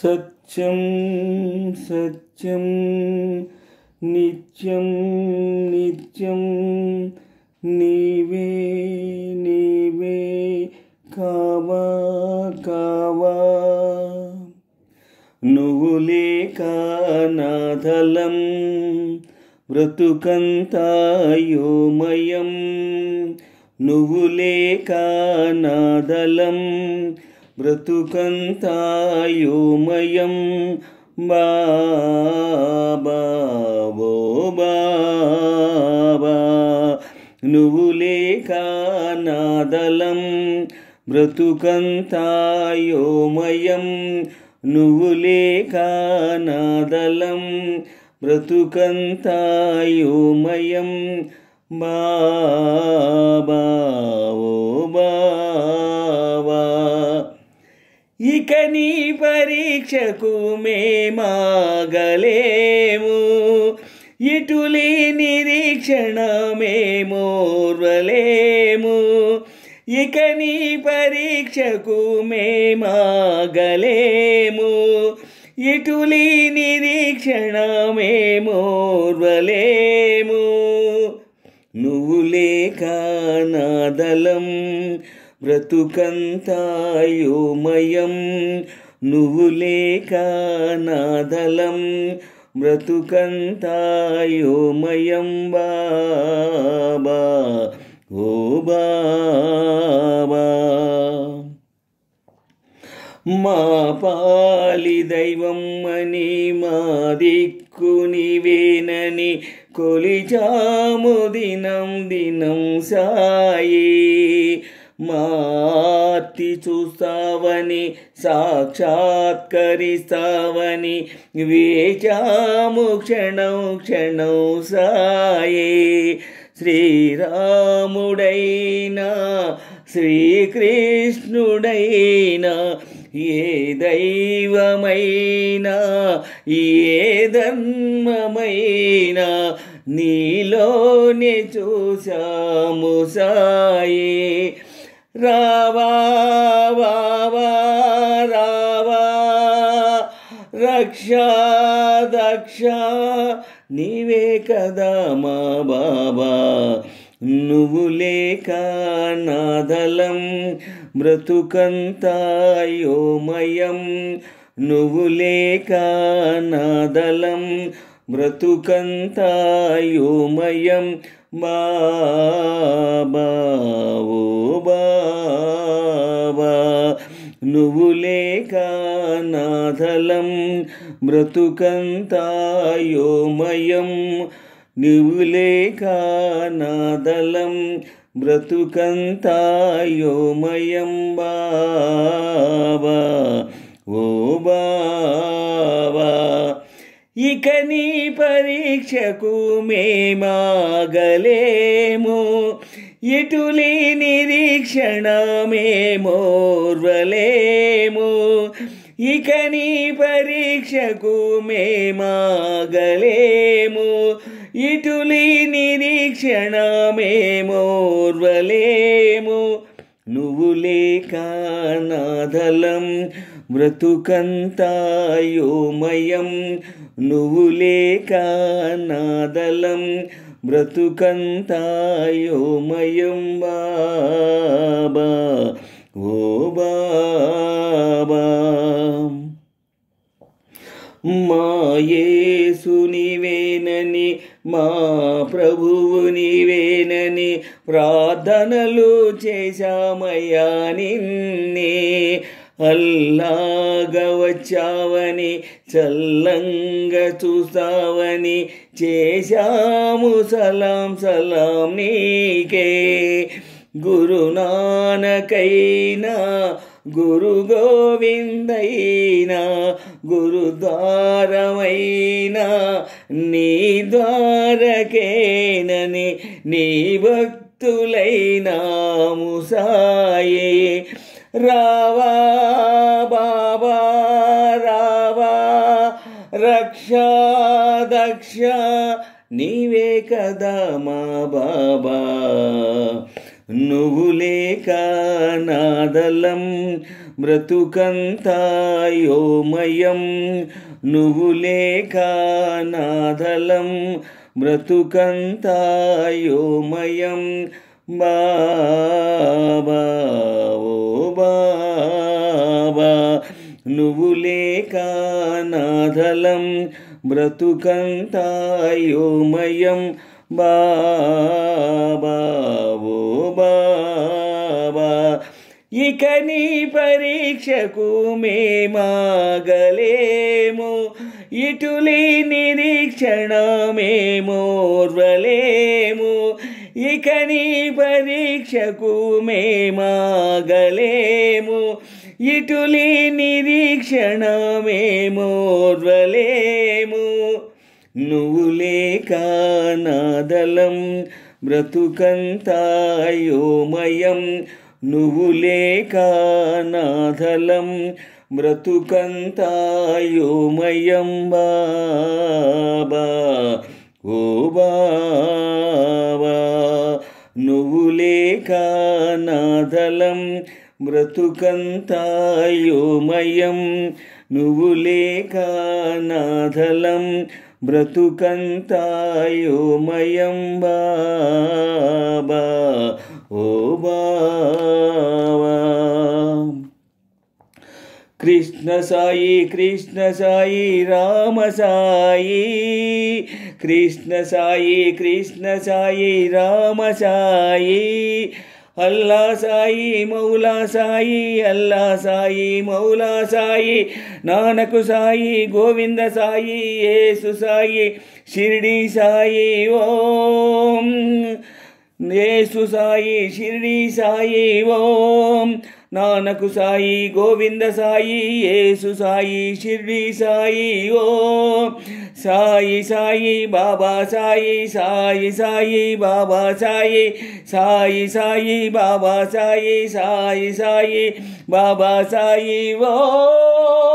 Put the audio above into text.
సత్యం సత్యం నిత్యం నిత్యం నీవే నీవే కావా కావా. నువ్వు లేక నాథలం బ్రతుకంతా యోమయం. నువ్వు లేక నాదలం బ్రతుకంతా యోమయం. బాబా ఓ బాబా, నువ్వు లేక నాదలం బ్రతుకంతా యోమయం. నువ్వు లేక నాదలం బ్రతుకంతా యోమయం. బాబా ఓ బాబా, ఇక నీ పరీక్షకు మేమాగలేము, ఇటులీ నిరీక్షణ మేమోర్వలేము. ఇక నీ పరీక్షకు మేమాగలేము, ఇటులీ నిరీక్షణ మేమోర్వలేము. నువ్వు లేక నాదలం బ్రతుకంతా యోమయం. నువ్వు లేక నాదలం బ్రతుకంతా యోమయం. బాబా ఓ బాబా, మా పాలి దైవం అని మా దిక్కు నీవేనని కొలిచాము దినం దినం సాయి. మార్తి చూస్తావని సాక్షాత్కరిస్తావని వేచాము క్షణం క్షణం సాయి. శ్రీరాముడైనా శ్రీకృష్ణుడైనా ఏ దైవమైనా ఏ ధర్మమైనా నీలోనే చూశాము సాయి. రావా వావా రావా రక్ష దక్ష నీవే కదా మా బాబా. నువ్వు లేక నాదలం బ్రతుకంతా యోమయం. నువ్వు లేక నాదలం బ్రతుకంతా యోమయం. బాబా ఓ బాబా, నువ్వు లేక నాదలం బ్రతుకంతా యోమయం. నువ్వు లేక నాదలం బ్రతుకంతా యోమయం. బాబా ఓ బాబా, ఇక నీ పరీక్షకు మేమాగలేము, ఇటులీ నిరీక్షణ మేమోర్వలేము. ఇక నీ పరీక్షకు మేమాగలేము, ఇటులీ నిరీక్షణ మేమోర్వలేము. నువ్వు లేక నాదలం బ్రతుకంతా యోమయం. నువ్వు లేక నాదలం బ్రతుకంతా యోమయం. బాబా ఓ బాబా, మా యేసు నీవేనని మా ప్రభువు నీవేనని ప్రార్థనలు చేశామయ్యా నిన్నే. అల్లాగా వచ్చావని చల్లంగా చూస్తావని చేశాము సలాం సలాం నీకే. గురునానకైనా గురు గోవిందైనా గురుద్వారమైనా నీ ద్వారకేనని నీ భక్తులైనాము సాయి. రావా బాబా రావా రక్ష దక్ష నీవే కదా మా బాబా. నువ్వు లేక నా నాదలం బ్రతుకంతా యోమయం నువ్వు లేక నాదలం బ్రతుకంతా యోమయం బాబా ఓ బాబా నువ్వు లేక నాదలం బ్రతుకంతా యోమయం బాబా ఓ బాబా ఇక నీ పరీక్షకు మేమాగలేము ఇటులీ నిరీక్షణ మేమోర్వలేము ఇక నీ పరీక్షకు మేమాగలేము ఇటులీ నిరీక్షణ మేమోర్వలేము నువ్వు లేక నాదలం బ్రతుకంతా యోమయం నువ్వు లేక నాదలం బ్రతుకంతా యోమయం బాబా ఓ బాబా నువ్వు లేక నాదలం బ్రతుకంతా యోమయం నువ్వు లేక నాదలం బ్రతుకంతా యోమయం బాబా ఓ బాబా కృష్ణ సాయి రామ సాయి కృష్ణ సాయి రామ సాయి అల్లా సాయి మౌలా సాయి అల్లా సాయి మౌలా సాయి నానక్ సాయి గోవింద సాయి యేసు సాయి షిరిడి సాయి ఓం యేసు సాయి షిరిడి సాయి ఓం నానక్ సాయి గోవింద సాయి యేసు సాయి షిరిడి సాయి ఓం సాయి సాయి బాబా సాయి సాయి సాయి బాబా సాయి సాయి సాయి బాబా సాయి సాయి సాయి బాబా సాయి ఓం